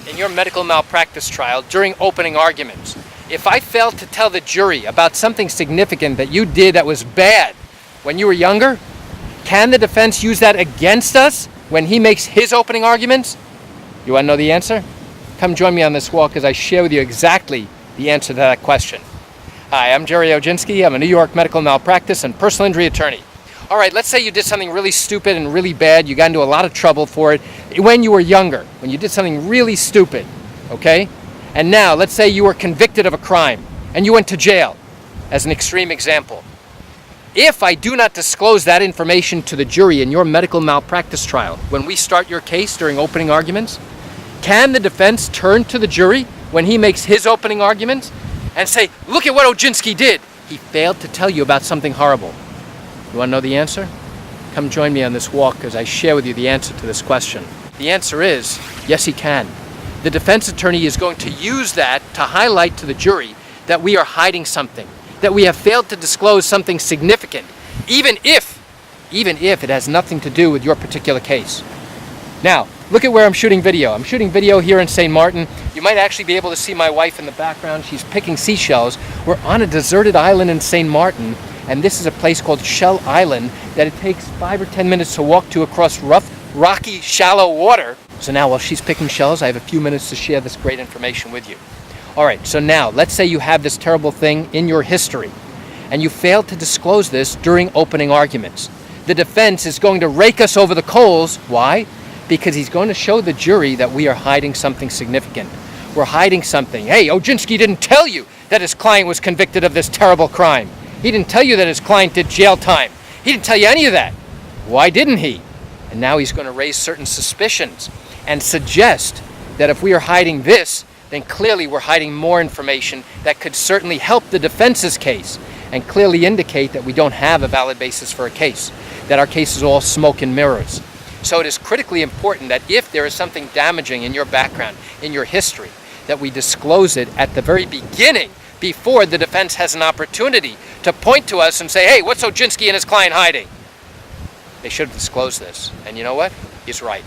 in your medical malpractice trial during opening arguments, if I failed to tell the jury about something significant that you did that was bad when you were younger, can the defense use that against us when he makes his opening arguments? You want to know the answer? Come join me on this walk as I share with you exactly the answer to that question. Hi, I'm Gerry Oginski. I'm a New York medical malpractice and personal injury attorney. All right, let's say you did something really stupid and really bad. You got into a lot of trouble for it when you were younger, when you did something really stupid, okay? And now, let's say you were convicted of a crime and you went to jail, as an extreme example. If I do not disclose that information to the jury in your medical malpractice trial when we start your case during opening arguments, can the defense turn to the jury when he makes his opening arguments and say, look at what Oginski did? He failed to tell you about something horrible. You want to know the answer? Come join me on this walk as I share with you the answer to this question. The answer is, yes, he can. The defense attorney is going to use that to highlight to the jury that we are hiding something, that we have failed to disclose something significant, even if it has nothing to do with your particular case. Now, look at where I'm shooting video. I'm shooting video here in St. Martin. You might actually be able to see my wife in the background. She's picking seashells. We're on a deserted island in St. Martin, and this is a place called Shell Island that it takes 5 or 10 minutes to walk to across rough, rocky, shallow water. So now while she's picking shells, I have a few minutes to share this great information with you. All right, so now let's say you have this terrible thing in your history and you failed to disclose this during opening arguments. The defense is going to rake us over the coals. Why? Because he's going to show the jury that we are hiding something significant. We're hiding something. Hey, Oginski didn't tell you that his client was convicted of this terrible crime. He didn't tell you that his client did jail time. He didn't tell you any of that. Why didn't he? And now he's going to raise certain suspicions and suggest that if we are hiding this, then clearly we're hiding more information that could certainly help the defense's case and clearly indicate that we don't have a valid basis for a case, that our case is all smoke and mirrors. So it is critically important that if there is something damaging in your background, in your history, that we disclose it at the very beginning before the defense has an opportunity to point to us and say, hey, what's Oginski and his client hiding? They should have disclosed this. And you know what? He's right.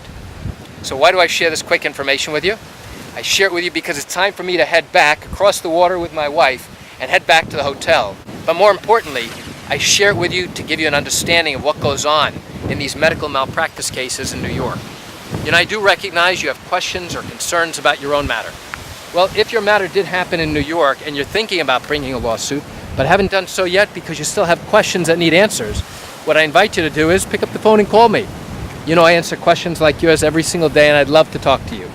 So why do I share this quick information with you? I share it with you because it's time for me to head back across the water with my wife and head back to the hotel. But more importantly, I share it with you to give you an understanding of what goes on in these medical malpractice cases in New York. You know, I do recognize you have questions or concerns about your own matter. Well, if your matter did happen in New York and you're thinking about bringing a lawsuit, but haven't done so yet because you still have questions that need answers, what I invite you to do is pick up the phone and call me. You know, I answer questions like yours every single day, and I'd love to talk to you.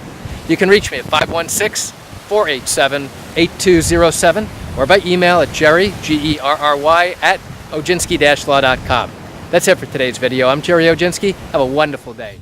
You can reach me at 516-487-8207 or by email at Gerry, Gerry, at oginski-law.com. That's it for today's video. I'm Gerry Oginski. Have a wonderful day.